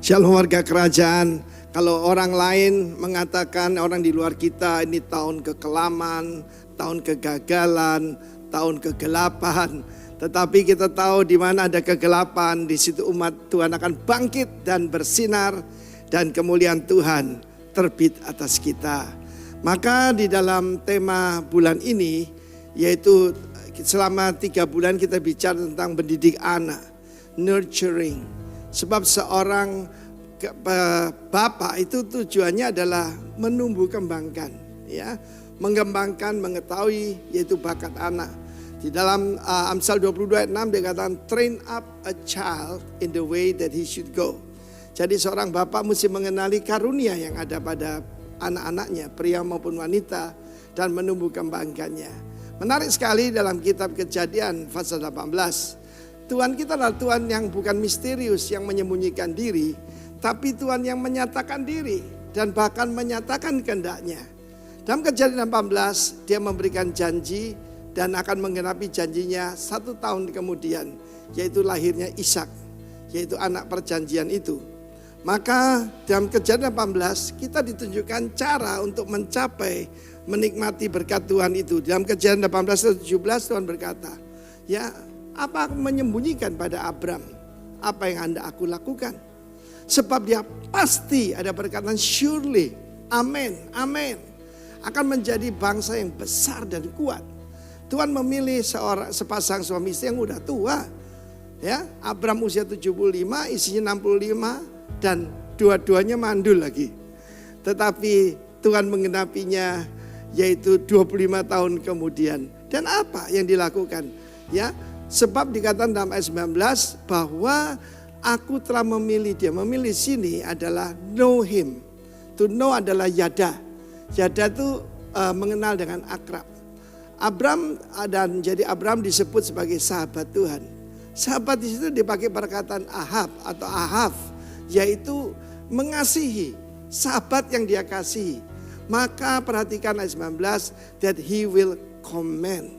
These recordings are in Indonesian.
Shalom warga kerajaan. Kalau orang lain mengatakan, orang di luar kita, ini tahun kekelaman, tahun kegagalan, tahun kegelapan. Tetapi kita tahu di mana ada kegelapan, di situ umat Tuhan akan bangkit dan bersinar, dan kemuliaan Tuhan terbit atas kita. Maka di dalam tema bulan ini, yaitu selama 3 bulan kita bicara tentang mendidik anak, nurturing. Sebab seorang bapak itu tujuannya adalah menumbuh kembangkan, ya, mengembangkan, mengetahui, yaitu bakat anak. Di dalam Amsal 22 ayat 6 dikatakan, train up a child in the way that he should go. Jadi seorang bapak mesti mengenali karunia yang ada pada anak-anaknya, pria maupun wanita, dan menumbuh kembangkannya. Menarik sekali dalam kitab Kejadian pasal 18. Tuhan kita adalah Tuhan yang bukan misterius, yang menyembunyikan diri, tapi Tuhan yang menyatakan diri dan bahkan menyatakan kehendaknya. Dalam Kejadian 18, dia memberikan janji dan akan menggenapi janjinya 1 tahun kemudian, yaitu lahirnya Ishak, yaitu anak perjanjian itu. Maka dalam Kejadian 18 kita ditunjukkan cara untuk mencapai, menikmati berkat Tuhan itu. Dalam Kejadian 18 ayat 17 Tuhan berkata, ya, apa aku menyembunyikan pada Abram apa yang hendak aku lakukan? Sebab dia pasti, ada perkataan surely, amen, amen, akan menjadi bangsa yang besar dan kuat. Tuhan memilih sepasang suami istri yang udah tua. Ya, Abram usia 75, istrinya 65, dan dua-duanya mandul lagi. Tetapi Tuhan menggenapinya, yaitu 25 tahun kemudian. Dan apa yang dilakukan? Ya, sebab dikatakan dalam ayat 19 bahwa aku telah memilih dia. Memilih sini adalah know him. To know adalah yada. Yada itu mengenal dengan akrab. Abram, dan jadi Abram disebut sebagai sahabat Tuhan. Sahabat di situ dipakai perkataan ahab atau ahaf, yaitu mengasihi, sahabat yang dia kasihi. Maka perhatikan ayat 19, that he will command.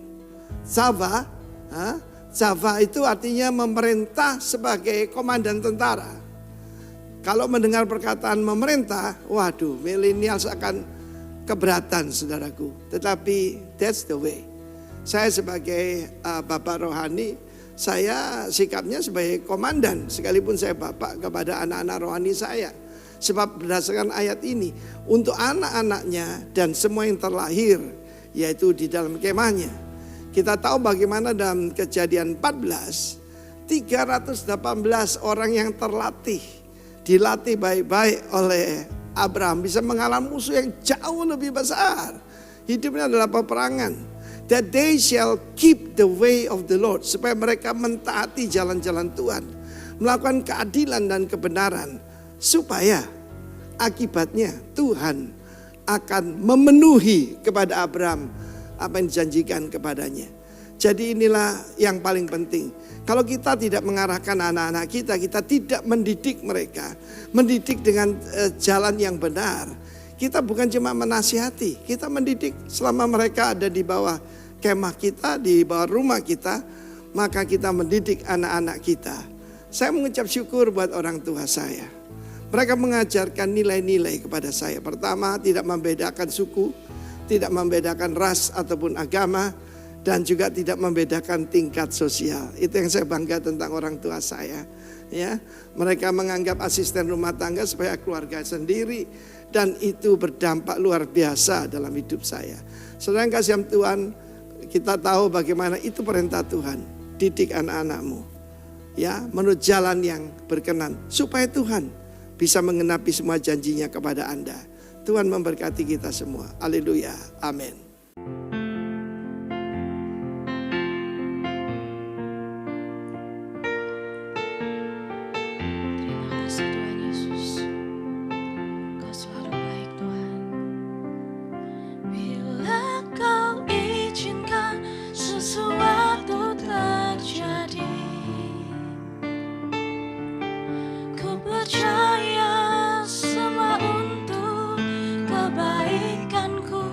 Zava itu artinya memerintah sebagai komandan tentara. Kalau mendengar perkataan memerintah, waduh, milenial akan keberatan, saudaraku. Tetapi that's the way. Saya sebagai bapak rohani, saya sikapnya sebagai komandan, sekalipun saya bapak kepada anak-anak rohani saya. Sebab berdasarkan ayat ini, untuk anak-anaknya dan semua yang terlahir, yaitu di dalam kemahnya. Kita tahu bagaimana dalam Kejadian 14, 318 orang yang terlatih, dilatih baik-baik oleh Abraham, bisa mengalami musuh yang jauh lebih besar. Hidupnya adalah peperangan. That they shall keep the way of the Lord, supaya mereka mentaati jalan-jalan Tuhan, melakukan keadilan dan kebenaran, supaya akibatnya Tuhan akan memenuhi kepada Abraham apa yang dijanjikan kepadanya. Jadi inilah yang paling penting. Kalau kita tidak mengarahkan anak-anak kita, kita tidak mendidik mereka, mendidik dengan jalan yang benar. Kita bukan cuma menasihati, kita mendidik selama mereka ada di bawah kemah kita, di bawah rumah kita, maka kita mendidik anak-anak kita. Saya mengucap syukur buat orang tua saya. Mereka mengajarkan nilai-nilai kepada saya. Pertama, tidak membedakan suku, tidak membedakan ras ataupun agama, dan juga tidak membedakan tingkat sosial. Itu yang saya bangga tentang orang tua saya. Ya, mereka menganggap asisten rumah tangga supaya keluarga sendiri, dan itu berdampak luar biasa dalam hidup saya. Saudara yang kasih Tuhan, kita tahu bagaimana itu perintah Tuhan. Didik anak-anakmu, ya, menurut jalan yang berkenan, supaya Tuhan bisa mengenapi semua janjinya kepada Anda. Tuhan memberkati kita semua. Haleluya. Amin. Terima kasih Tuhan Yesus. Kau selalu baik Tuhan. Bila Kau izinkan sesuatu terjadi, ku percaya semua untuk kebaikanku.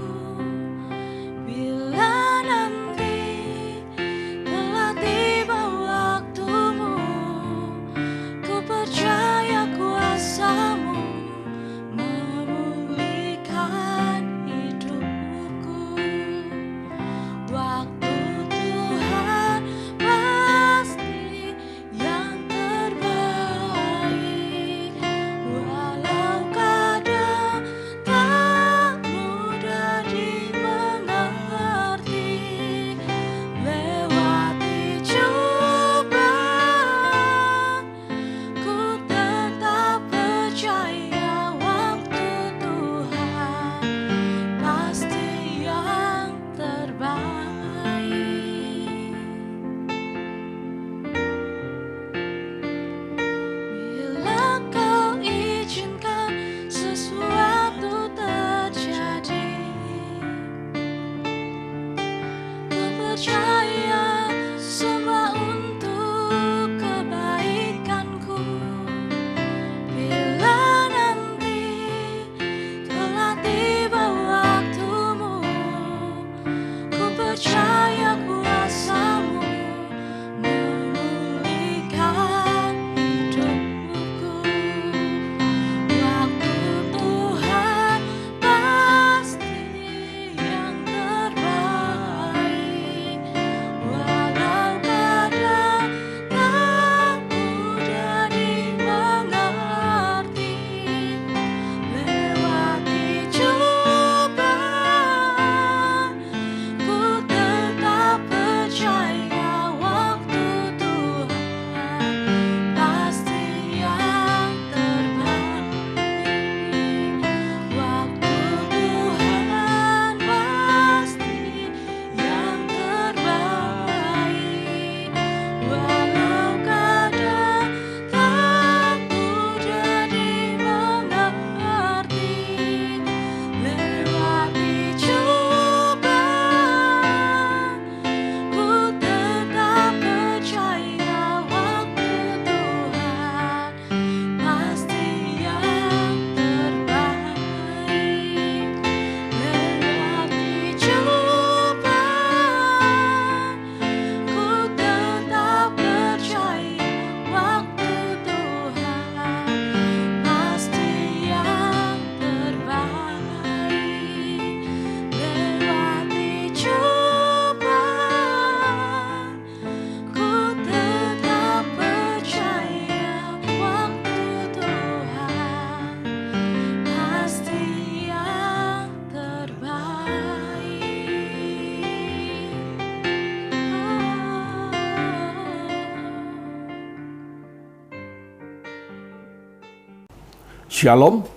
Shalom.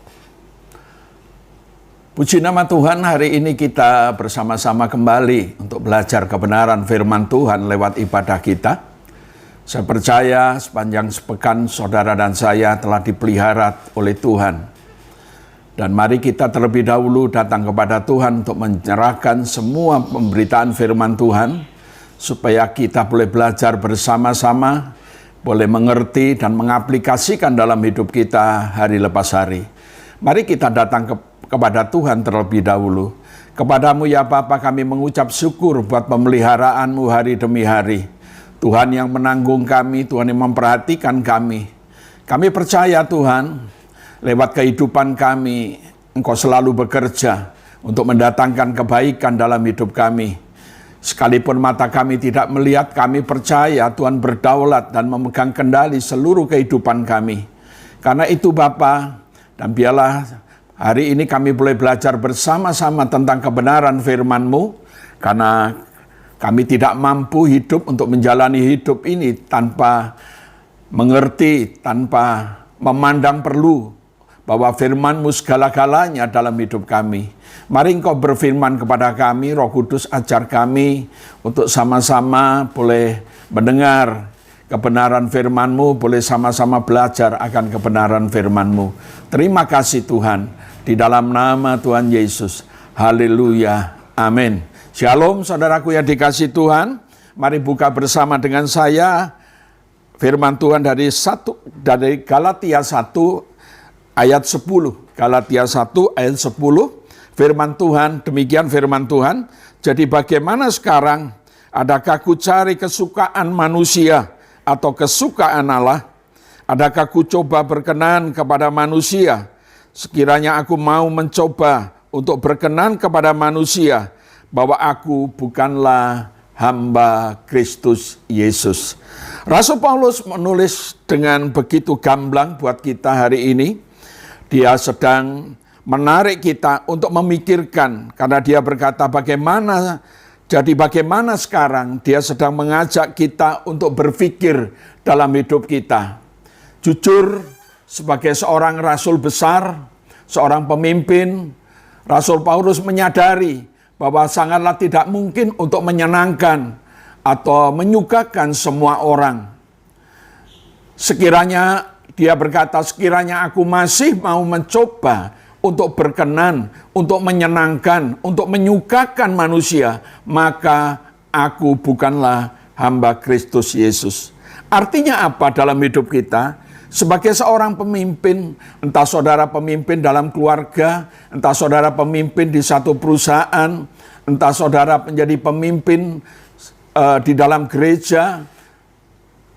Puji nama Tuhan, hari ini kita bersama-sama kembali untuk belajar kebenaran firman Tuhan lewat ibadah kita. Saya percaya sepanjang sepekan saudara dan saya telah dipelihara oleh Tuhan. Dan mari kita terlebih dahulu datang kepada Tuhan untuk menyerahkan semua pemberitaan firman Tuhan, supaya kita boleh belajar bersama-sama, boleh mengerti dan mengaplikasikan dalam hidup kita hari lepas hari. Mari kita datang kepada Tuhan terlebih dahulu. Kepadamu ya Bapa, kami mengucap syukur buat pemeliharaanmu hari demi hari. Tuhan yang menanggung kami, Tuhan yang memperhatikan kami. Kami percaya Tuhan, lewat kehidupan kami, Engkau selalu bekerja untuk mendatangkan kebaikan dalam hidup kami. Sekalipun mata kami tidak melihat, kami percaya Tuhan berdaulat dan memegang kendali seluruh kehidupan kami. Karena itu Bapa, dan biarlah hari ini kami boleh belajar bersama-sama tentang kebenaran firman-Mu, karena kami tidak mampu hidup untuk menjalani hidup ini tanpa mengerti, tanpa memandang perlu bahwa firman-Mu segala-galanya dalam hidup kami. Mari Engkau berfirman kepada kami, Roh Kudus ajar kami untuk sama-sama boleh mendengar kebenaran firman-Mu, boleh sama-sama belajar akan kebenaran firman-Mu. Terima kasih Tuhan, di dalam nama Tuhan Yesus. Haleluya, amin. Shalom saudaraku yang dikasih Tuhan. Mari buka bersama dengan saya firman Tuhan dari Galatia 1 ayat 10. Galatia 1 ayat 10. Firman Tuhan, demikian firman Tuhan. Jadi bagaimana sekarang? Adakah ku cari kesukaan manusia atau kesukaan Allah? Adakah ku coba berkenan kepada manusia? Sekiranya aku mau mencoba untuk berkenan kepada manusia, bahwa aku bukanlah hamba Kristus Yesus. Rasul Paulus menulis dengan begitu gamblang buat kita hari ini. Dia sedang menarik kita untuk memikirkan, karena dia berkata bagaimana sekarang. Dia sedang mengajak kita untuk berpikir dalam hidup kita. Jujur, sebagai seorang rasul besar, seorang pemimpin, Rasul Paulus menyadari bahwa sangatlah tidak mungkin untuk menyenangkan atau menyukakan semua orang. Sekiranya aku masih mau mencoba untuk berkenan, untuk menyenangkan, untuk menyukakan manusia, maka aku bukanlah hamba Kristus Yesus. Artinya apa dalam hidup kita? Sebagai seorang pemimpin, entah saudara pemimpin dalam keluarga, entah saudara pemimpin di satu perusahaan, entah saudara menjadi pemimpin di dalam gereja,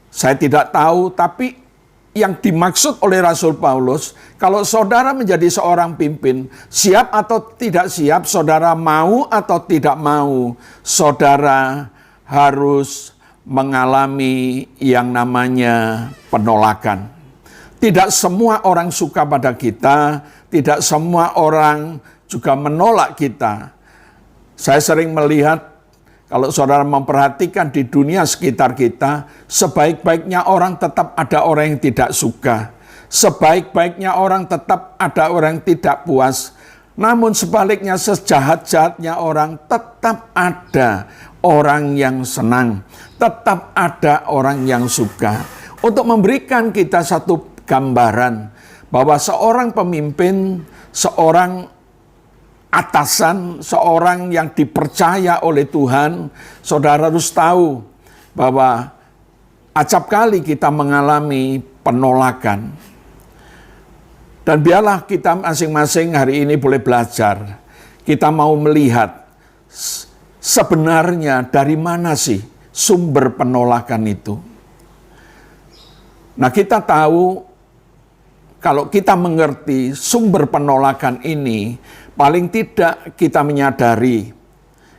saya tidak tahu, tapi yang dimaksud oleh Rasul Paulus, kalau saudara menjadi seorang pimpin, siap atau tidak siap, saudara mau atau tidak mau, saudara harus mengalami yang namanya penolakan. Tidak semua orang suka pada kita, tidak semua orang juga menolak kita. Saya sering melihat, kalau saudara memperhatikan di dunia sekitar kita, sebaik-baiknya orang tetap ada orang yang tidak suka. Sebaik-baiknya orang tetap ada orang yang tidak puas. Namun sebaliknya, sejahat-jahatnya orang tetap ada orang yang senang. Tetap ada orang yang suka. Untuk memberikan kita satu gambaran bahwa seorang pemimpin, seorang atasan, seorang yang dipercaya oleh Tuhan, saudara harus tahu bahwa acap kali kita mengalami penolakan. Dan biarlah kita masing-masing hari ini boleh belajar. Kita mau melihat sebenarnya dari mana sih sumber penolakan itu. Nah, kita tahu kalau kita mengerti sumber penolakan ini, paling tidak kita menyadari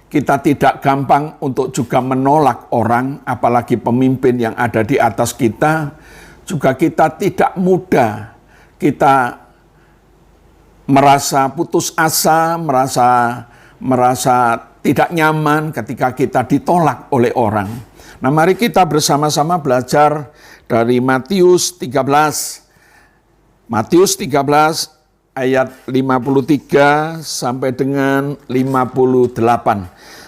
kita tidak gampang untuk juga menolak orang, apalagi pemimpin yang ada di atas kita. Juga kita tidak mudah, kita merasa putus asa, merasa tidak nyaman ketika kita ditolak oleh orang. Nah, mari kita bersama-sama belajar dari Matius 13 Matius 13 ayat 53 sampai dengan 58.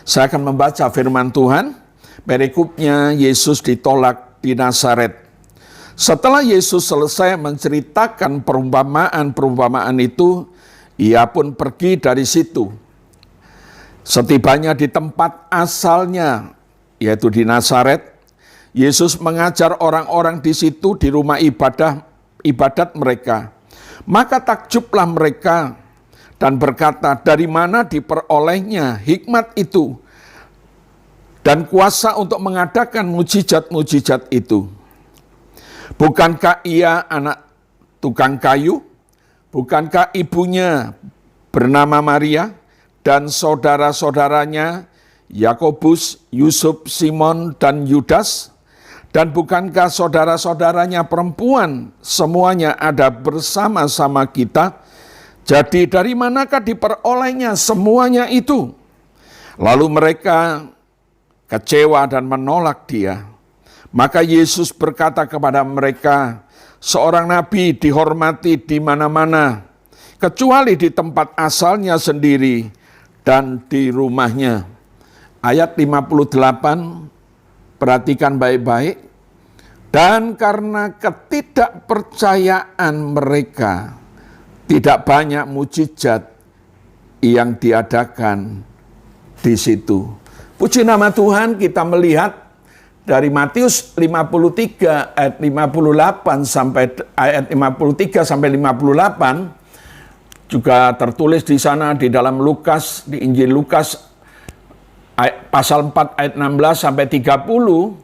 Saya akan membaca firman Tuhan. Perikopnya, Yesus ditolak di Nazaret. Setelah Yesus selesai menceritakan perumpamaan itu, ia pun pergi dari situ. Setibanya di tempat asalnya, yaitu di Nazaret, Yesus mengajar orang-orang di situ di rumah ibadat mereka. Maka takjublah mereka dan berkata, dari mana diperolehnya hikmat itu dan kuasa untuk mengadakan mujizat-mujizat itu? Bukankah ia anak tukang kayu? Bukankah ibunya bernama Maria dan saudara-saudaranya Yakobus, Yusuf, Simon, dan Yudas? Dan bukankah saudara-saudaranya perempuan semuanya ada bersama-sama kita? Jadi dari manakah diperolehnya semuanya itu? Lalu mereka kecewa dan menolak dia. Maka Yesus berkata kepada mereka, seorang nabi dihormati di mana-mana, kecuali di tempat asalnya sendiri dan di rumahnya. Ayat 58, perhatikan baik-baik. Dan karena ketidakpercayaan mereka, tidak banyak mujizat yang diadakan di situ. Puji nama Tuhan, kita melihat dari Matius 53 ayat 58 sampai ayat 53 sampai 58 juga tertulis di sana di dalam Lukas, di Injil Lukas pasal 4 ayat 16 sampai 30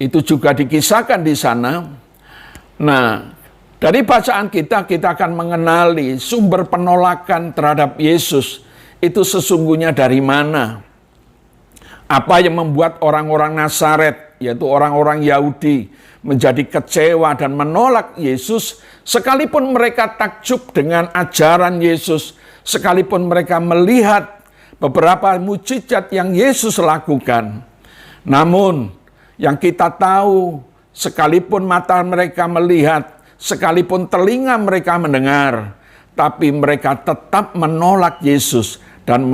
itu juga dikisahkan di sana. Nah, dari bacaan kita akan mengenali sumber penolakan terhadap Yesus itu sesungguhnya dari mana. Apa yang membuat orang-orang Nazaret, yaitu orang-orang Yahudi, menjadi kecewa dan menolak Yesus, sekalipun mereka takjub dengan ajaran Yesus, sekalipun mereka melihat beberapa mujizat yang Yesus lakukan. Namun, yang kita tahu, sekalipun mata mereka melihat, sekalipun telinga mereka mendengar, tapi mereka tetap menolak Yesus dan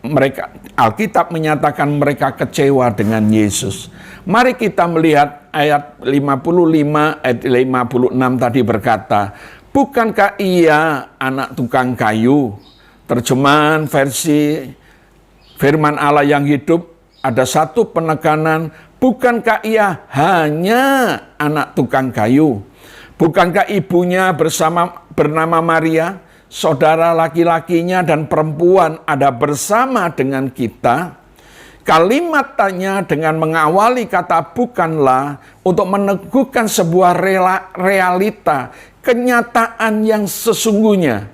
mereka, Alkitab menyatakan mereka kecewa dengan Yesus. Mari kita melihat ayat 55, ayat 56 tadi berkata, bukankah ia anak tukang kayu? Terjemahan versi Firman Allah yang hidup ada satu penekanan, bukankah ia hanya anak tukang kayu? Bukankah ibunya bernama Maria? Saudara laki-lakinya dan perempuan ada bersama dengan kita. Kalimat tanya dengan mengawali kata bukanlah untuk meneguhkan sebuah realita, kenyataan yang sesungguhnya.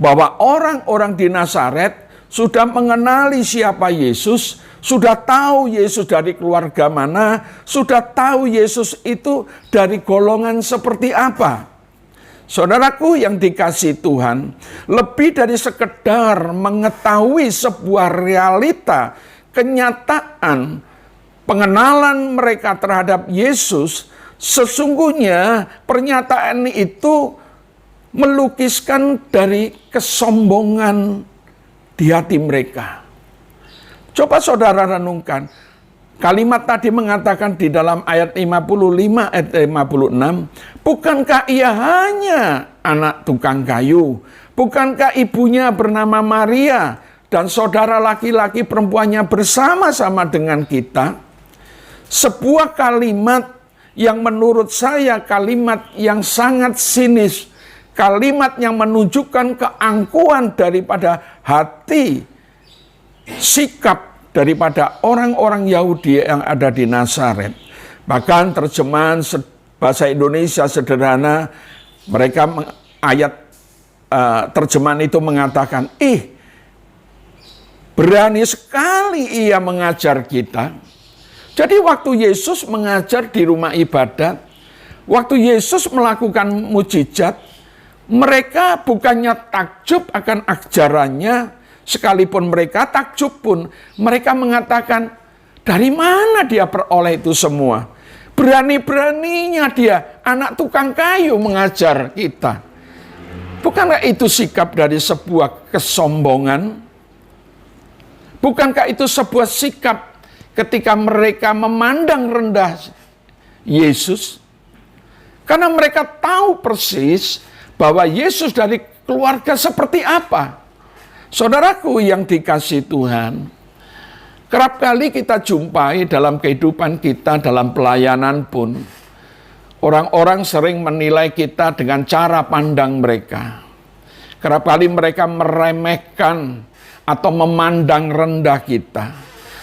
Bahwa orang-orang di Nazaret sudah mengenali siapa Yesus, sudah tahu Yesus dari keluarga mana, sudah tahu Yesus itu dari golongan seperti apa. Saudaraku yang dikasihi Tuhan, lebih dari sekedar mengetahui sebuah realita, kenyataan, pengenalan mereka terhadap Yesus, sesungguhnya pernyataan itu melukiskan dari kesombongan di hati mereka. Coba saudara renungkan, kalimat tadi mengatakan di dalam ayat 55, ayat 56, bukankah ia hanya anak tukang kayu? Bukankah ibunya bernama Maria dan saudara laki-laki perempuannya bersama-sama dengan kita? Sebuah kalimat yang menurut saya kalimat yang sangat sinis, kalimat yang menunjukkan keangkuhan daripada hati, sikap daripada orang-orang Yahudi yang ada di Nazaret. Bahkan terjemahan bahasa Indonesia sederhana, mereka terjemahan itu mengatakan, berani sekali ia mengajar kita. Jadi waktu Yesus mengajar di rumah ibadat, waktu Yesus melakukan mujizat, mereka bukannya takjub akan ajarannya, sekalipun mereka takjub pun, mereka mengatakan, dari mana dia peroleh itu semua? Berani-beraninya dia, anak tukang kayu, mengajar kita. Bukankah itu sikap dari sebuah kesombongan? Bukankah itu sebuah sikap ketika mereka memandang rendah Yesus? Karena mereka tahu persis bahwa Yesus dari keluarga seperti apa. Saudaraku yang dikasihi Tuhan, kerap kali kita jumpai dalam kehidupan kita, dalam pelayanan pun, orang-orang sering menilai kita dengan cara pandang mereka. Kerap kali mereka meremehkan atau memandang rendah kita.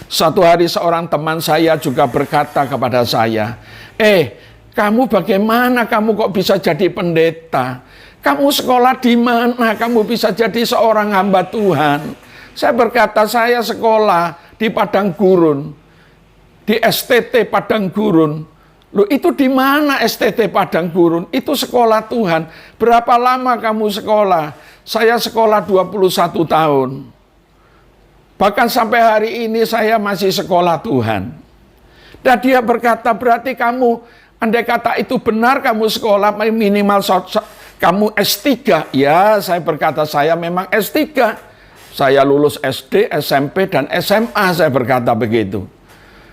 Suatu hari seorang teman saya juga berkata kepada saya, kamu bagaimana kamu kok bisa jadi pendeta? Kamu sekolah di mana? Kamu bisa jadi seorang hamba Tuhan? Saya berkata, saya sekolah di Padang Gurun, di STT Padang Gurun. Loh, itu di mana STT Padang Gurun? Itu sekolah Tuhan. Berapa lama kamu sekolah? Saya sekolah 21 tahun. Bahkan sampai hari ini saya masih sekolah Tuhan. Dan dia berkata, berarti kamu, andai kata itu benar, kamu sekolah minimal kamu S3. Ya, saya berkata saya memang S3. Saya lulus SD, SMP, dan SMA, saya berkata begitu.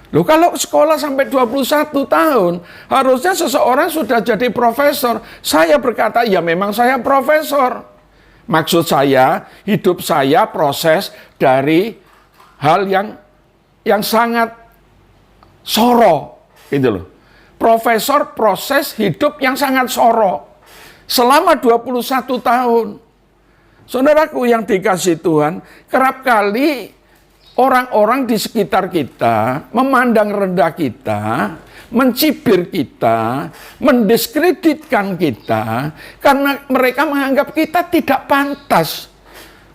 Loh, kalau sekolah sampai 21 tahun, harusnya seseorang sudah jadi profesor. Saya berkata, ya memang saya profesor. Maksud saya, hidup saya proses dari hal yang sangat soro, gitu loh. Profesor proses hidup yang sangat soro. Selama 21 tahun. Saudaraku yang dikasihi Tuhan, kerap kali orang-orang di sekitar kita memandang rendah kita, mencibir kita, mendiskreditkan kita, karena mereka menganggap kita tidak pantas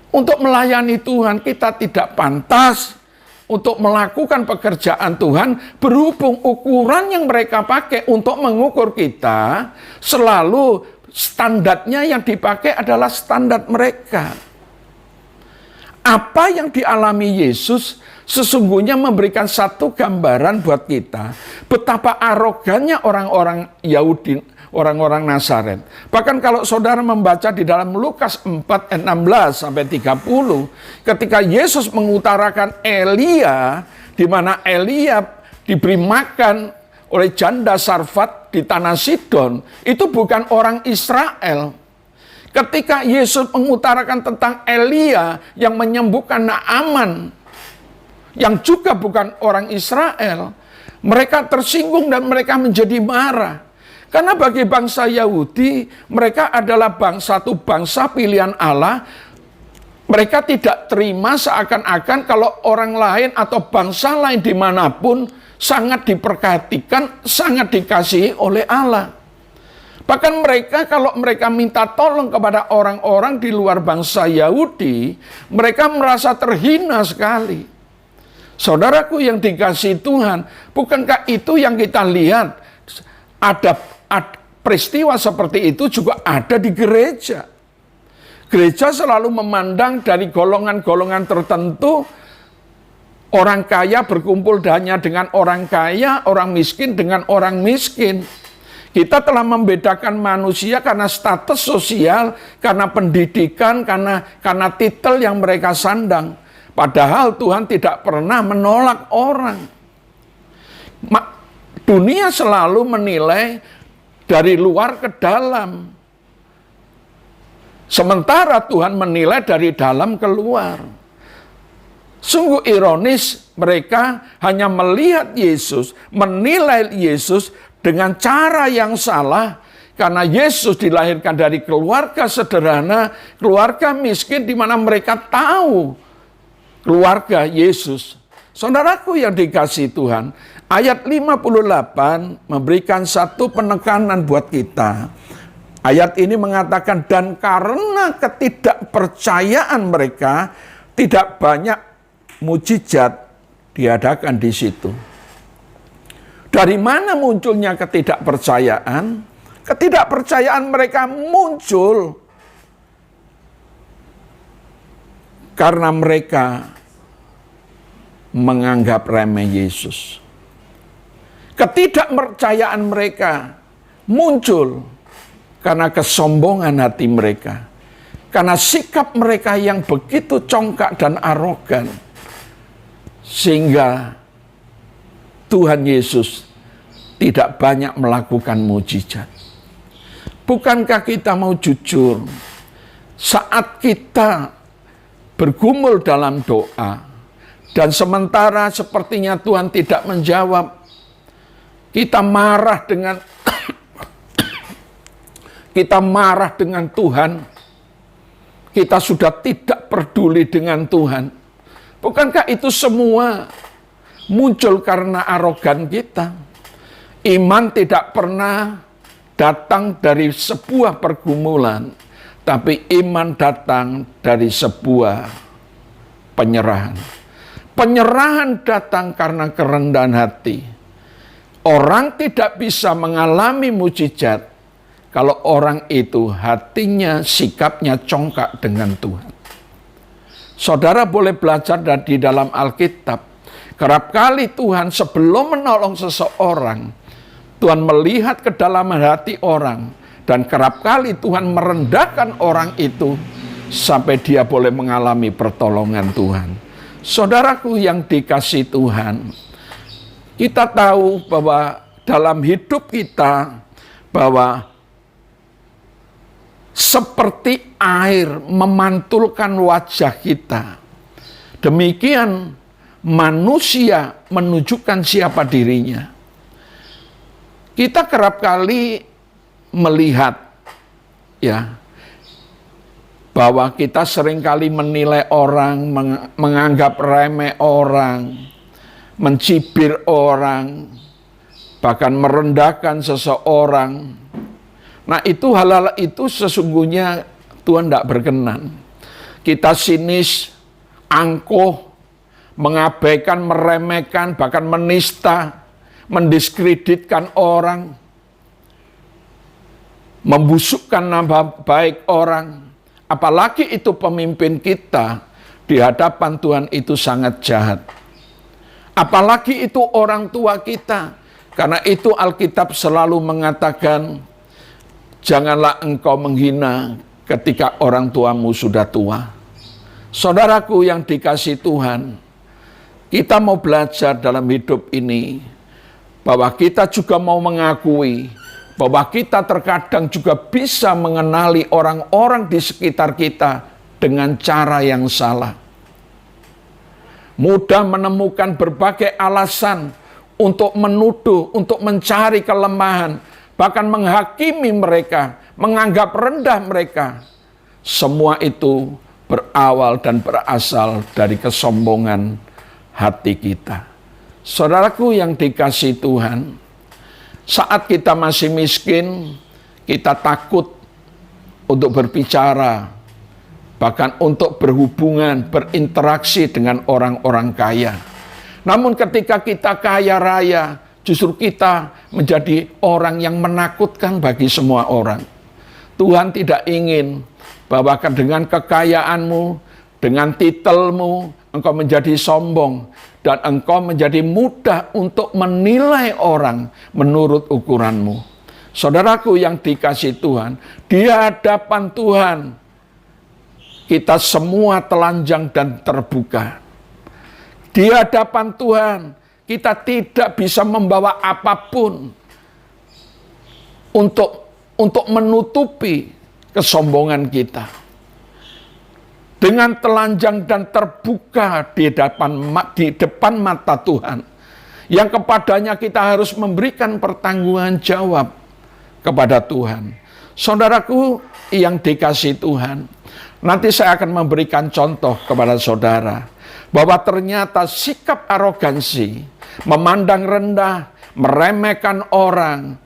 untuk melayani Tuhan, kita tidak pantas untuk melakukan pekerjaan Tuhan, berhubung ukuran yang mereka pakai untuk mengukur kita, selalu standarnya yang dipakai adalah standar mereka. Apa yang dialami Yesus sesungguhnya memberikan satu gambaran buat kita betapa arogannya orang-orang Yahudi, orang-orang Nazaret. Bahkan kalau saudara membaca di dalam Lukas 4 ayat 16 sampai 30, ketika Yesus mengutarakan Elia, di mana Elia diberi makan oleh janda Sarfat di tanah Sidon, itu bukan orang Israel. Ketika Yesus mengutarakan tentang Elia yang menyembuhkan Naaman, yang juga bukan orang Israel, mereka tersinggung dan mereka menjadi marah. Karena bagi bangsa Yahudi, mereka adalah satu bangsa pilihan Allah. Mereka tidak terima seakan-akan kalau orang lain atau bangsa lain dimanapun sangat diperhatikan, sangat dikasihi oleh Allah. Bahkan mereka kalau mereka minta tolong kepada orang-orang di luar bangsa Yahudi, mereka merasa terhina sekali. Saudaraku yang dikasihi Tuhan, bukankah itu yang kita lihat? Ada peristiwa seperti itu juga ada di gereja. Gereja selalu memandang dari golongan-golongan tertentu. Orang kaya berkumpul hanya dengan orang kaya, orang miskin dengan orang miskin. Kita telah membedakan manusia karena status sosial, karena pendidikan, karena titel yang mereka sandang. Padahal Tuhan tidak pernah menolak orang. Dunia selalu menilai dari luar ke dalam. Sementara Tuhan menilai dari dalam ke luar. Sungguh ironis, mereka hanya melihat Yesus, menilai Yesus dengan cara yang salah, karena Yesus dilahirkan dari keluarga sederhana, keluarga miskin, di mana mereka tahu keluarga Yesus. Saudaraku yang dikasihi Tuhan, ayat 58 memberikan satu penekanan buat kita. Ayat ini mengatakan, dan karena ketidakpercayaan mereka, tidak banyak mujizat diadakan di situ. Dari mana munculnya ketidakpercayaan? Ketidakpercayaan mereka muncul karena mereka menganggap remeh Yesus. Ketidakpercayaan mereka muncul karena kesombongan hati mereka. Karena sikap mereka yang begitu congkak dan arogan. Sehingga Tuhan Yesus tidak banyak melakukan mujizat. Bukankah kita mau jujur? Saat kita bergumul dalam doa, dan sementara sepertinya Tuhan tidak menjawab, kita marah dengan kita marah dengan Tuhan. Kita sudah tidak peduli dengan Tuhan. Bukankah itu semua muncul karena arogan kita? Iman tidak pernah datang dari sebuah pergumulan, tapi iman datang dari sebuah penyerahan. Penyerahan datang karena kerendahan hati. Orang tidak bisa mengalami mujizat kalau orang itu hatinya, sikapnya congkak dengan Tuhan. Saudara boleh belajar di dalam Alkitab. Kerap kali Tuhan sebelum menolong seseorang, Tuhan melihat ke dalam hati orang. Dan kerap kali Tuhan merendahkan orang itu sampai dia boleh mengalami pertolongan Tuhan. Saudaraku yang dikasihi Tuhan, kita tahu bahwa dalam hidup kita, bahwa seperti air memantulkan wajah kita, demikian manusia menunjukkan siapa dirinya. Kita kerap kali melihat ya bahwa kita seringkali menilai orang, menganggap remeh orang, mencibir orang, bahkan merendahkan seseorang. Nah, itu hal-hal itu sesungguhnya Tuhan tidak berkenan. Kita sinis, angkuh, mengabaikan, meremehkan, bahkan menista, mendiskreditkan orang, membusukkan nama baik orang. Apalagi itu pemimpin kita, di hadapan Tuhan itu sangat jahat. Apalagi itu orang tua kita. Karena itu Alkitab selalu mengatakan, janganlah engkau menghina ketika orang tuamu sudah tua. Saudaraku yang dikasihi Tuhan, kita mau belajar dalam hidup ini, bahwa kita juga mau mengakui, bahwa kita terkadang juga bisa mengenali orang-orang di sekitar kita dengan cara yang salah. Mudah menemukan berbagai alasan untuk menuduh, untuk mencari kelemahan, bahkan menghakimi mereka, menganggap rendah mereka. Semua itu berawal dan berasal dari kesombongan hati kita. Saudaraku yang dikasihi Tuhan, saat kita masih miskin, kita takut untuk berbicara, bahkan untuk berhubungan, berinteraksi dengan orang-orang kaya. Namun ketika kita kaya raya, justru kita menjadi orang yang menakutkan bagi semua orang. Tuhan tidak ingin bahwa dengan kekayaanmu, dengan titelmu, engkau menjadi sombong, dan engkau menjadi mudah untuk menilai orang menurut ukuranmu. Saudaraku yang dikasihi Tuhan, di hadapan Tuhan, kita semua telanjang dan terbuka. Di hadapan Tuhan, kita tidak bisa membawa apapun untuk menutupi kesombongan kita. Dengan telanjang dan terbuka di depan mata Tuhan, yang kepadanya kita harus memberikan pertanggungan jawab kepada Tuhan. Saudaraku yang dikasihi Tuhan, nanti saya akan memberikan contoh kepada saudara, bahwa ternyata sikap arogansi, memandang rendah, meremehkan orang,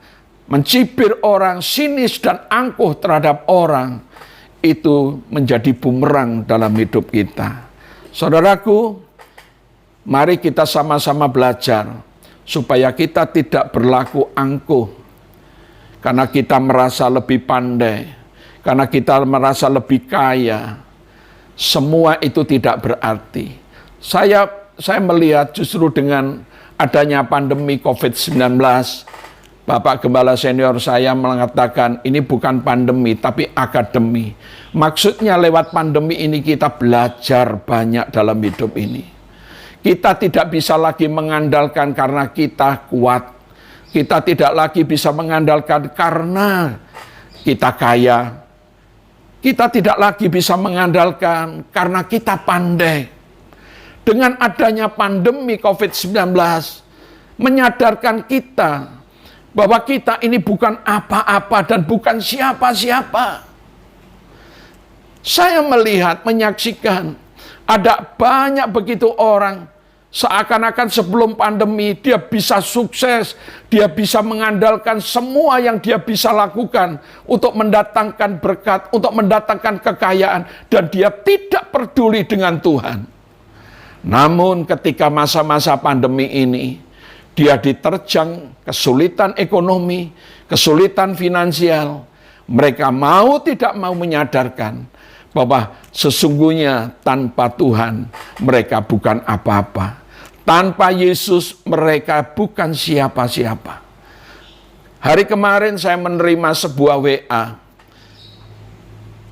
mencibir orang, sinis dan angkuh terhadap orang, itu menjadi bumerang dalam hidup kita. Saudaraku, mari kita sama-sama belajar supaya kita tidak berlaku angkuh karena kita merasa lebih pandai, karena kita merasa lebih kaya. Semua itu tidak berarti. Saya melihat justru dengan adanya pandemi COVID-19, Bapak Gembala Senior saya mengatakan ini bukan pandemi tapi akademi. Maksudnya lewat pandemi ini kita belajar banyak dalam hidup ini. Kita tidak bisa lagi mengandalkan karena kita kuat. Kita tidak lagi bisa mengandalkan karena kita kaya. Kita tidak lagi bisa mengandalkan karena kita pandai. Dengan adanya pandemi COVID-19, menyadarkan kita bahwa kita ini bukan apa-apa dan bukan siapa-siapa. Saya melihat, menyaksikan, ada banyak begitu orang, seakan-akan sebelum pandemi dia bisa sukses, dia bisa mengandalkan semua yang dia bisa lakukan untuk mendatangkan berkat, untuk mendatangkan kekayaan, dan dia tidak peduli dengan Tuhan. Namun ketika masa-masa pandemi ini, dia diterjang kesulitan ekonomi, kesulitan finansial. Mereka mau tidak mau menyadarkan bahwa sesungguhnya tanpa Tuhan mereka bukan apa-apa. Tanpa Yesus mereka bukan siapa-siapa. Hari kemarin saya menerima sebuah WA.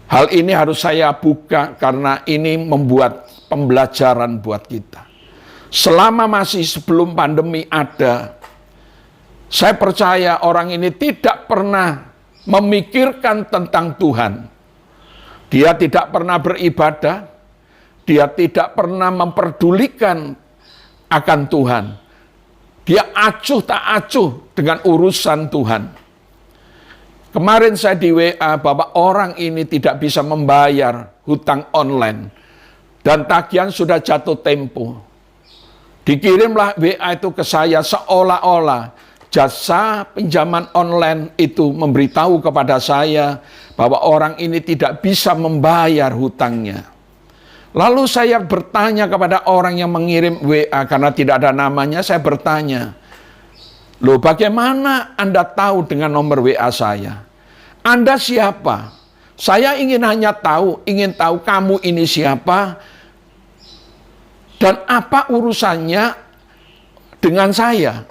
Hal ini harus saya buka karena ini membuat pembelajaran buat kita. Selama masih sebelum pandemi ada, saya percaya orang ini tidak pernah memikirkan tentang Tuhan. Dia tidak pernah beribadah, dia tidak pernah memperdulikan akan Tuhan. Dia acuh tak acuh dengan urusan Tuhan. Kemarin saya di WA bahwa orang ini tidak bisa membayar hutang online dan tagihan sudah jatuh tempo. Dikirimlah WA itu ke saya seolah-olah jasa pinjaman online itu memberitahu kepada saya bahwa orang ini tidak bisa membayar hutangnya. Lalu saya bertanya kepada orang yang mengirim WA karena tidak ada namanya, saya bertanya, "Loh, bagaimana Anda tahu dengan nomor WA saya? Anda siapa? Saya ingin tahu kamu ini siapa dan apa urusannya dengan saya."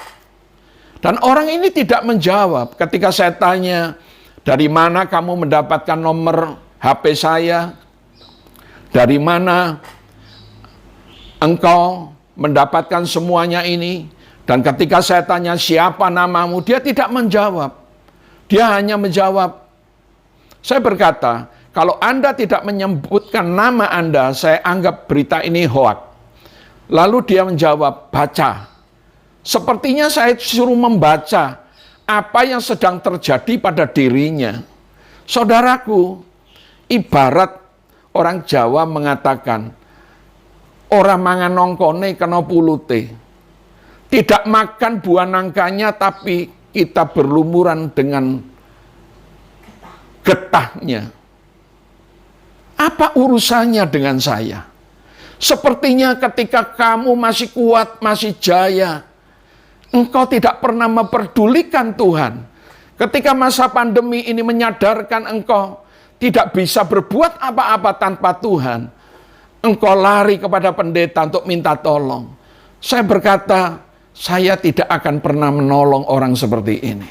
Dan orang ini tidak menjawab ketika saya tanya, "Dari mana kamu mendapatkan nomor HP saya? Dari mana engkau mendapatkan semuanya ini?" Dan ketika saya tanya, "Siapa namamu?" dia tidak menjawab. Dia hanya menjawab, saya berkata, "Kalau Anda tidak menyebutkan nama Anda, saya anggap berita ini hoak." Lalu dia menjawab, "Baca." Sepertinya saya suruh membaca apa yang sedang terjadi pada dirinya. Saudaraku, ibarat orang Jawa mengatakan, "Ora mangan nongkone kena pulute." Tidak makan buah nangkanya, tapi kita berlumuran dengan getahnya. Apa urusannya dengan saya? Sepertinya ketika kamu masih kuat, masih jaya, engkau tidak pernah memperdulikan Tuhan. Ketika masa pandemi ini menyadarkan engkau tidak bisa berbuat apa-apa tanpa Tuhan, engkau lari kepada pendeta untuk minta tolong. Saya berkata, saya tidak akan pernah menolong orang seperti ini.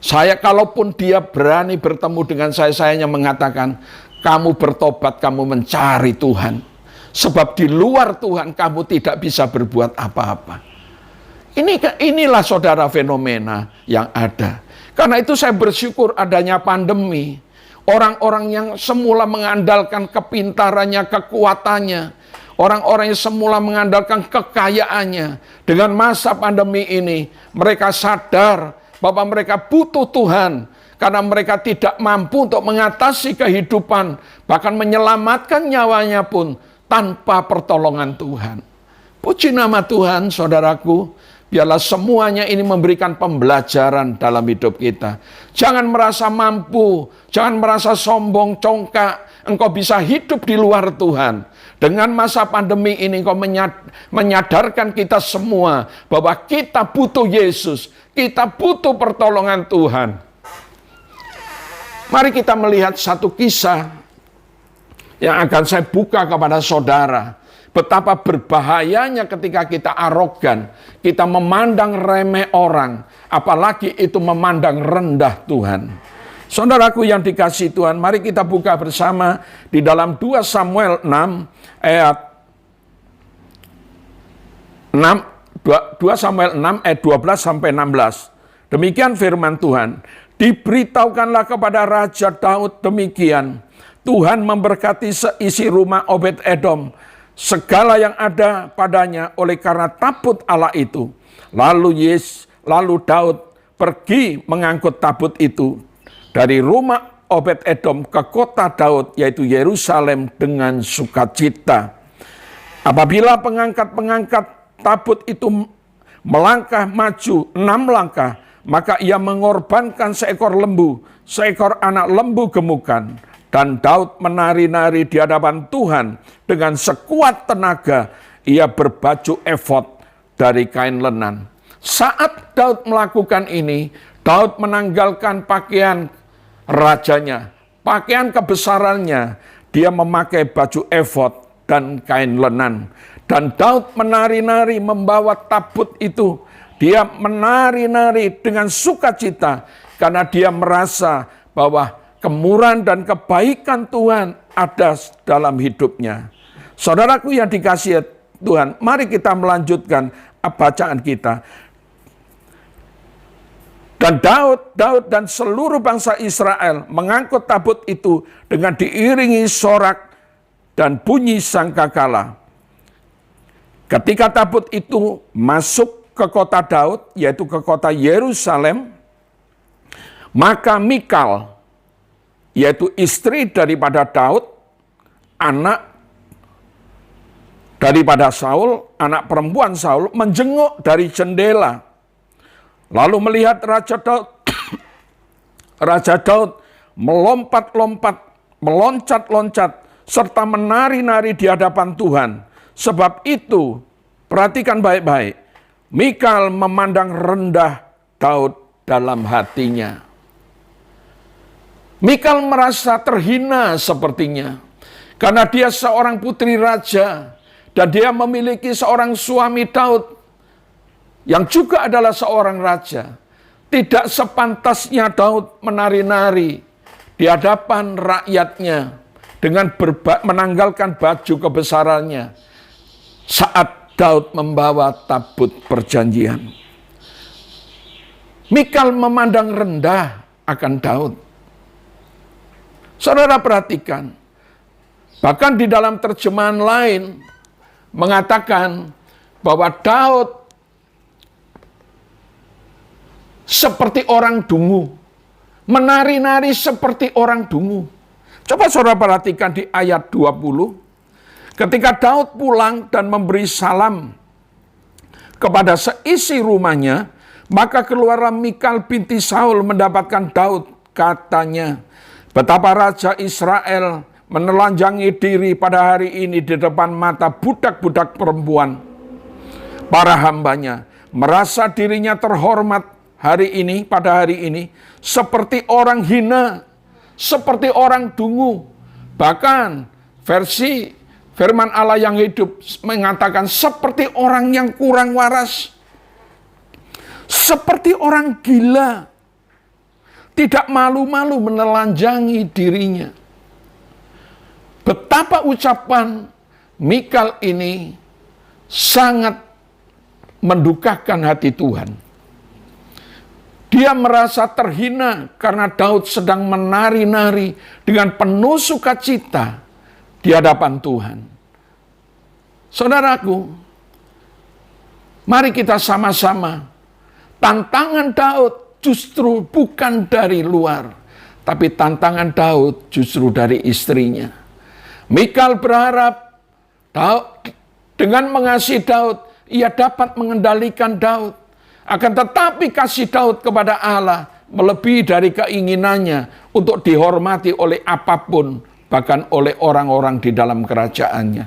Saya kalaupun dia berani bertemu dengan saya hanya mengatakan, "Kamu bertobat, kamu mencari Tuhan. Sebab di luar Tuhan kamu tidak bisa berbuat apa-apa." Inilah saudara fenomena yang ada. Karena itu saya bersyukur adanya pandemi. Orang-orang yang semula mengandalkan kepintarannya, kekuatannya, orang-orang yang semula mengandalkan kekayaannya, dengan masa pandemi ini mereka sadar bahwa mereka butuh Tuhan. Karena mereka tidak mampu untuk mengatasi kehidupan, bahkan menyelamatkan nyawanya pun tanpa pertolongan Tuhan. Puji nama Tuhan, saudaraku. Biarlah semuanya ini memberikan pembelajaran dalam hidup kita. Jangan merasa mampu, jangan merasa sombong, congkak. Engkau bisa hidup di luar Tuhan. Dengan masa pandemi ini engkau menyadarkan kita semua bahwa kita butuh Yesus. Kita butuh pertolongan Tuhan. Mari kita melihat satu kisah yang akan saya buka kepada saudara. betapa berbahayanya ketika kita arogan, kita memandang remeh orang, apalagi itu memandang rendah Tuhan. Saudaraku yang dikasihi Tuhan, mari kita buka bersama di dalam 2 Samuel 6 ayat 2 Samuel 6 ayat 12 sampai 16. Demikian firman Tuhan. Diberitahukanlah kepada Raja Daud demikian. Tuhan memberkati seisi rumah Obed-Edom, segala yang ada padanya oleh karena tabut Allah itu. Lalu Daud pergi mengangkut tabut itu dari rumah Obed-Edom ke kota Daud, yaitu Yerusalem, dengan sukacita. Apabila pengangkat-pengangkat tabut itu melangkah maju 6 langkah, maka ia mengorbankan seekor lembu, seekor anak lembu gemukan. Dan Daud menari-nari di hadapan Tuhan dengan sekuat tenaga. Ia berbaju efod dari kain lenan. Saat Daud melakukan ini, Daud menanggalkan pakaian rajanya, pakaian kebesarannya. Dia memakai baju efod dan kain lenan. Dan Daud menari-nari membawa tabut itu. Dia menari-nari dengan sukacita karena dia merasa bahwa kemurahan dan kebaikan Tuhan ada dalam hidupnya. Saudaraku yang dikasihi Tuhan, mari kita melanjutkan bacaan kita. Dan Daud dan seluruh bangsa Israel mengangkut tabut itu dengan diiringi sorak dan bunyi sangkakala. Ketika tabut itu masuk ke kota Daud, yaitu ke kota Yerusalem, maka Mikal, yaitu istri daripada Daud, anak daripada Saul, anak perempuan Saul, menjenguk dari jendela. Lalu melihat Raja Daud melompat-lompat, meloncat-loncat, serta menari-nari di hadapan Tuhan. Sebab itu, perhatikan baik-baik, Mikal memandang rendah Daud dalam hatinya. Mikal merasa terhina sepertinya, karena dia seorang putri raja, dan dia memiliki seorang suami Daud, yang juga adalah seorang raja. Tidak sepantasnya Daud menari-nari di hadapan rakyatnya, dengan menanggalkan baju kebesarannya, saat Daud membawa tabut perjanjian. Mikal memandang rendah akan Daud. Saudara perhatikan, bahkan di dalam terjemahan lain mengatakan bahwa Daud seperti orang dungu, menari-nari seperti orang dungu. Coba saudara perhatikan di ayat 20, ketika Daud pulang dan memberi salam kepada seisi rumahnya, maka keluarlah Mikal binti Saul mendapatkan Daud, katanya, betapa Raja Israel menelanjangi diri pada hari ini di depan mata budak-budak perempuan, para hambanya, merasa dirinya terhormat hari ini, pada hari ini, seperti orang hina, seperti orang dungu. Bahkan versi firman Allah yang hidup mengatakan seperti orang yang kurang waras, seperti orang gila, tidak malu-malu menelanjangi dirinya. Betapa ucapan Mikal ini sangat mendukakan hati Tuhan. Dia merasa terhina karena Daud sedang menari-nari dengan penuh sukacita di hadapan Tuhan. Saudaraku, mari kita sama-sama, tantangan Daud justru bukan dari luar, tapi tantangan Daud justru dari istrinya. Mikal berharap Daud, dengan mengasihi Daud, ia dapat mengendalikan Daud. Akan tetapi kasih Daud kepada Allah melebihi dari keinginannya untuk dihormati oleh apapun, bahkan oleh orang-orang di dalam kerajaannya.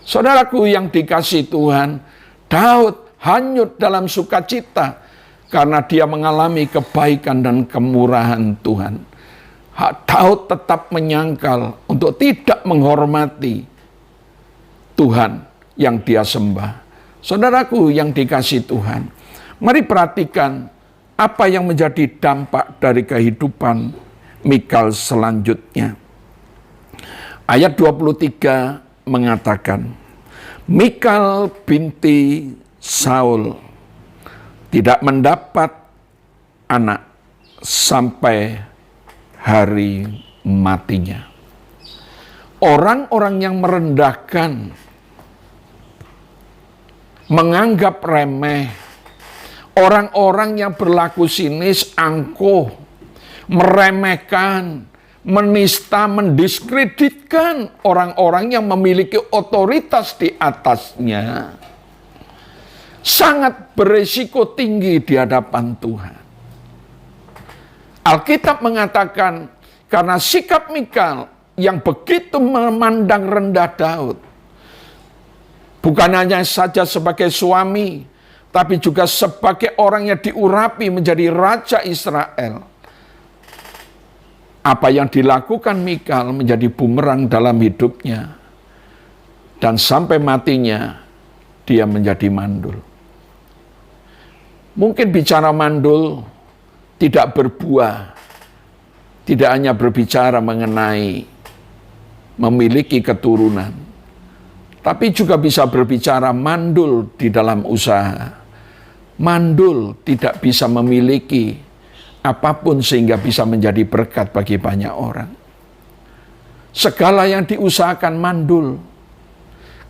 Saudaraku yang dikasihi Tuhan, Daud hanyut dalam sukacita karena dia mengalami kebaikan dan kemurahan Tuhan. Daud tetap menyangkal untuk tidak menghormati Tuhan yang dia sembah. Saudaraku yang dikasihi Tuhan, mari perhatikan apa yang menjadi dampak dari kehidupan Mikal selanjutnya. Ayat 23 mengatakan, Mikal binti Saul tidak mendapat anak sampai hari matinya. Orang-orang yang merendahkan, menganggap remeh, orang-orang yang berlaku sinis, angkuh, meremehkan, menista, mendiskreditkan orang-orang yang memiliki otoritas di atasnya, sangat berisiko tinggi di hadapan Tuhan. Alkitab mengatakan, karena sikap Mikal yang begitu memandang rendah Daud, bukan hanya saja sebagai suami, tapi juga sebagai orang yang diurapi menjadi raja Israel. Apa yang dilakukan Mikal menjadi bumerang dalam hidupnya. Dan sampai matinya, dia menjadi mandul. Mungkin bicara mandul tidak berbuah. Tidak hanya berbicara mengenai memiliki keturunan, tapi juga bisa berbicara mandul di dalam usaha. Mandul tidak bisa memiliki apapun sehingga bisa menjadi berkat bagi banyak orang. Segala yang diusahakan mandul,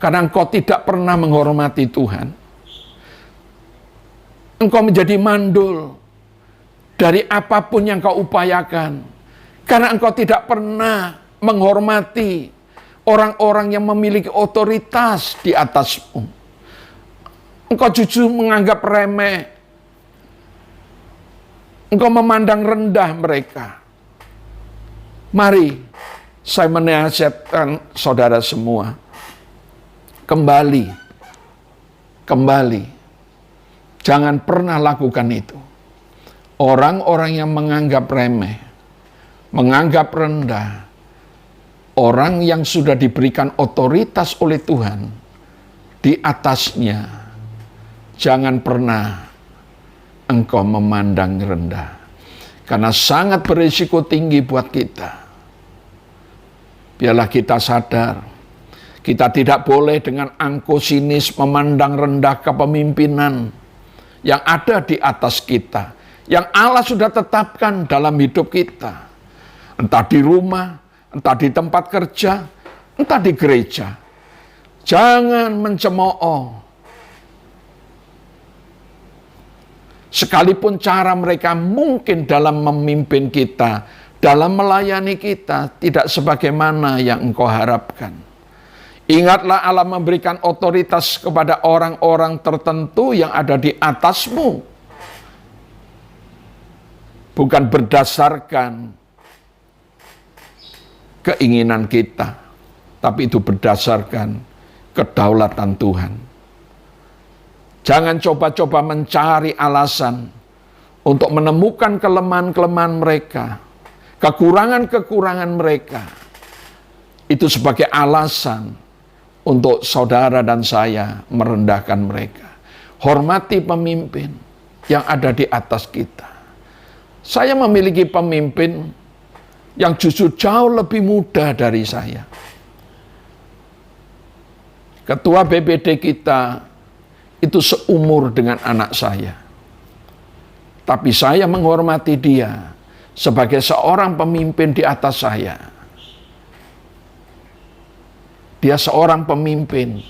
karena engkau tidak pernah menghormati Tuhan. Engkau menjadi mandul dari apapun yang kau upayakan, karena engkau tidak pernah menghormati orang-orang yang memiliki otoritas di atasmu. Engkau justru menganggap remeh. Engkau memandang rendah mereka. Mari saya menasihatkan saudara semua. Kembali. Jangan pernah lakukan itu. Orang-orang yang menganggap remeh, menganggap rendah, orang yang sudah diberikan otoritas oleh Tuhan di atasnya, jangan pernah engkau memandang rendah. Karena sangat berisiko tinggi buat kita. Biarlah kita sadar, kita tidak boleh dengan angkuh sinis memandang rendah kepemimpinan yang ada di atas kita, yang Allah sudah tetapkan dalam hidup kita. Entah di rumah, entah di tempat kerja, entah di gereja. Jangan mencemooh. Sekalipun cara mereka mungkin dalam memimpin kita, dalam melayani kita, tidak sebagaimana yang engkau harapkan. Ingatlah Allah memberikan otoritas kepada orang-orang tertentu yang ada di atasmu. Bukan berdasarkan keinginan kita, tapi itu berdasarkan kedaulatan Tuhan. Jangan coba-coba mencari alasan untuk menemukan kelemahan-kelemahan mereka, kekurangan-kekurangan mereka. Itu sebagai alasan untuk saudara dan saya merendahkan mereka. Hormati pemimpin yang ada di atas kita. Saya memiliki pemimpin yang justru jauh lebih muda dari saya. Ketua BPD kita itu seumur dengan anak saya. Tapi saya menghormati dia sebagai seorang pemimpin di atas saya. Dia seorang pemimpin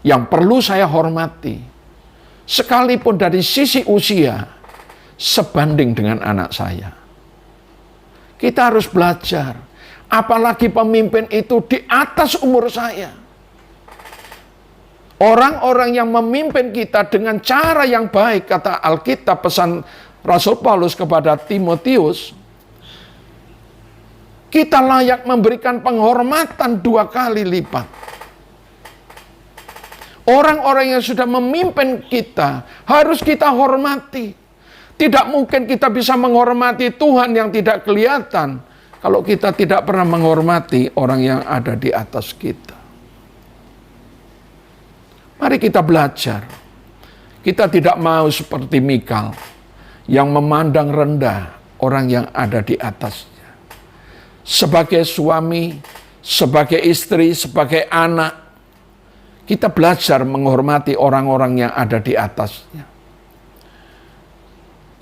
yang perlu saya hormati. Sekalipun dari sisi usia sebanding dengan anak saya. Kita harus belajar. Apalagi pemimpin itu di atas umur saya. Orang-orang yang memimpin kita dengan cara yang baik, kata Alkitab, pesan Rasul Paulus kepada Timotius, kita layak memberikan penghormatan 2 kali lipat. Orang-orang yang sudah memimpin kita harus kita hormati. Tidak mungkin kita bisa menghormati Tuhan yang tidak kelihatan kalau kita tidak pernah menghormati orang yang ada di atas kita. Mari kita belajar. Kita tidak mau seperti Mikal yang memandang rendah orang yang ada di atasnya. Sebagai suami, sebagai istri, sebagai anak, kita belajar menghormati orang-orang yang ada di atasnya.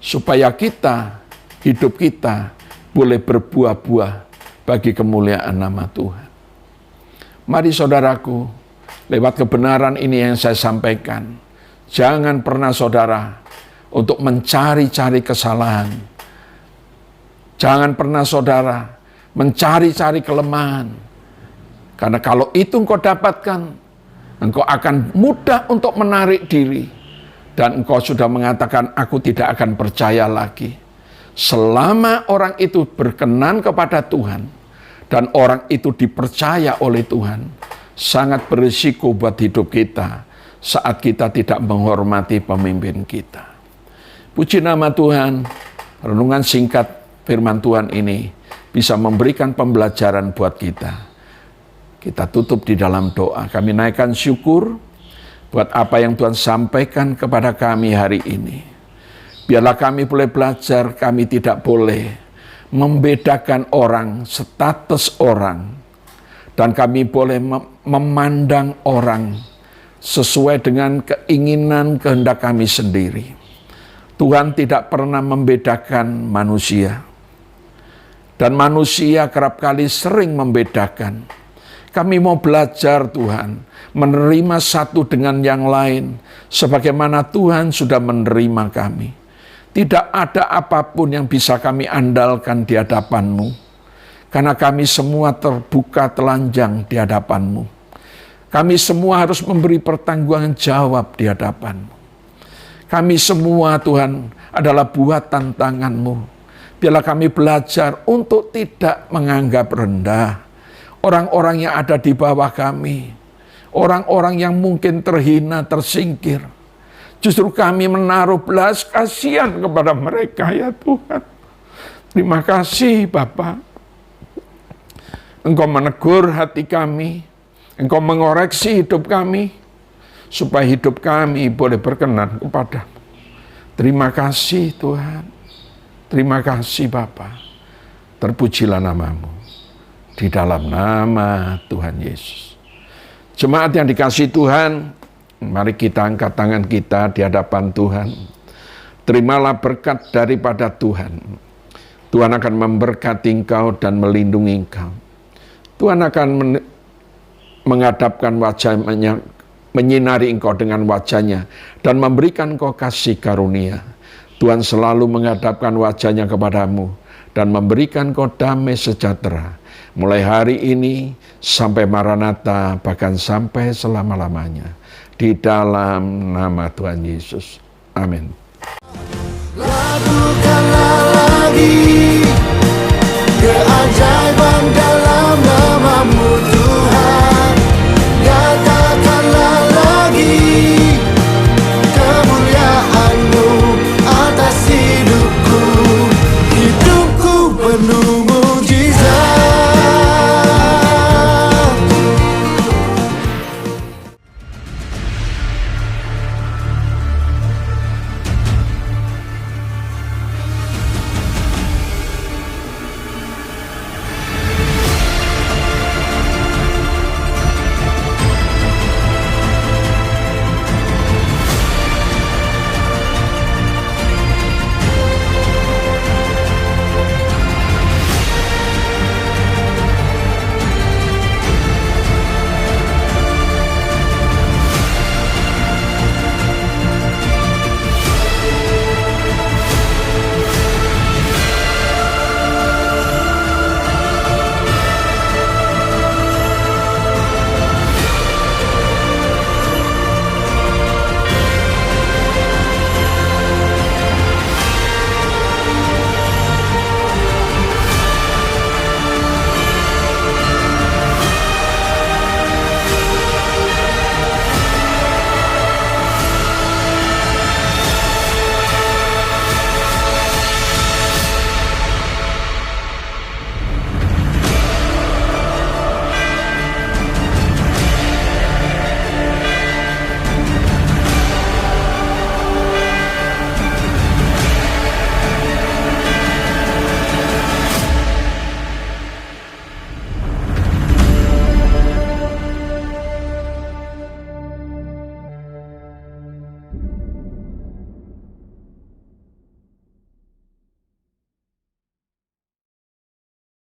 Supaya hidup kita boleh berbuah-buah bagi kemuliaan nama Tuhan. Mari saudaraku, lewat kebenaran ini yang saya sampaikan, jangan pernah saudara untuk mencari-cari kesalahan. Jangan pernah saudara mencari-cari kelemahan. Karena kalau itu engkau dapatkan, engkau akan mudah untuk menarik diri. Dan engkau sudah mengatakan, aku tidak akan percaya lagi. Selama orang itu berkenan kepada Tuhan, dan orang itu dipercaya oleh Tuhan, sangat berisiko buat hidup kita saat kita tidak menghormati pemimpin kita. Puji nama Tuhan, renungan singkat firman Tuhan ini bisa memberikan pembelajaran buat kita. Kita tutup di dalam doa. Kami naikkan syukur buat apa yang Tuhan sampaikan kepada kami hari ini. Biarlah kami boleh belajar, kami tidak boleh membedakan orang, status orang. Dan kami boleh memandang orang sesuai dengan keinginan kehendak kami sendiri. Tuhan tidak pernah membedakan manusia. Dan manusia kerap kali sering membedakan. Kami mau belajar Tuhan, menerima satu dengan yang lain, sebagaimana Tuhan sudah menerima kami. Tidak ada apapun yang bisa kami andalkan di hadapan-Mu, karena kami semua terbuka telanjang di hadapan-Mu. Kami semua harus memberi pertanggungan jawab di hadapan-Mu. Kami semua Tuhan adalah buatan tangan-Mu. Biarlah kami belajar untuk tidak menganggap rendah orang-orang yang ada di bawah kami. Orang-orang yang mungkin terhina, tersingkir. Justru kami menaruh belas kasihan kepada mereka ya Tuhan. Terima kasih Bapa. Engkau menegur hati kami. Engkau mengoreksi hidup kami. Supaya hidup kami boleh berkenan kepadamu. Terima kasih Tuhan. Terima kasih Bapa. Terpujilah namamu. Di dalam nama Tuhan Yesus. Jemaat yang dikasihi Tuhan, mari kita angkat tangan kita di hadapan Tuhan. Terimalah berkat daripada Tuhan. Tuhan akan memberkati engkau dan melindungi engkau. Tuhan akan menghadapkan wajahnya, menyinari engkau dengan wajahnya, dan memberikan engkau kasih karunia. Tuhan selalu menghadapkan wajahnya kepadamu, dan memberikan engkau damai sejahtera. Mulai hari ini sampai Maranatha, bahkan sampai selama-lamanya. Di dalam nama Tuhan Yesus. Amin. Lakukanlah lagi.